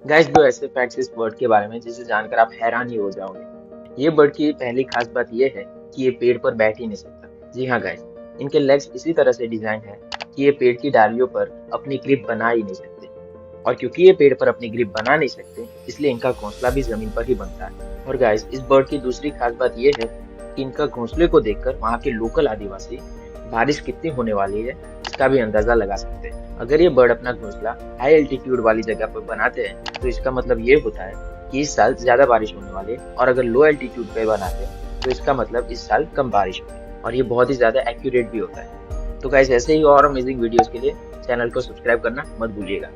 Guys, दो ऐसे facts इस बर्ड के बारे में जिसे जानकर आप हैरान ही हो जाओगे। ये बर्ड की पहली खास बात ये है कि ये पेड़ पर बैठ ही नहीं सकता। जी हाँ गाइस, इनके लेग्स इसी तरह से डिजाइन है कि ये पेड़ की डालियों पर अपनी ग्रिप बना ही नहीं सकते। और क्योंकि ये पेड़ पर अपनी ग्रिप बना नहीं सकते, इसलिए इनका घोंसला भी जमीन पर ही बनता है। और गाइस, इस बर्ड की दूसरी खास बात ये है कि इनका घोंसले को देखकर वहाँ के लोकल आदिवासी बारिश कितनी होने वाली है इसका भी अंदाजा लगा सकते हैं। अगर ये बर्ड अपना घोंसला हाई एल्टीट्यूड वाली जगह पर बनाते हैं तो इसका मतलब ये होता है कि इस साल ज्यादा बारिश होने वाली है, और अगर लो एल्टीट्यूड पे बनाते हैं तो इसका मतलब इस साल कम बारिश होगी। और ये बहुत ही ज्यादा एक्यूरेट भी होता है। तो गाइस, ऐसे ही और अमेजिंग वीडियोस के लिए चैनल को सब्सक्राइब करना मत भूलिएगा।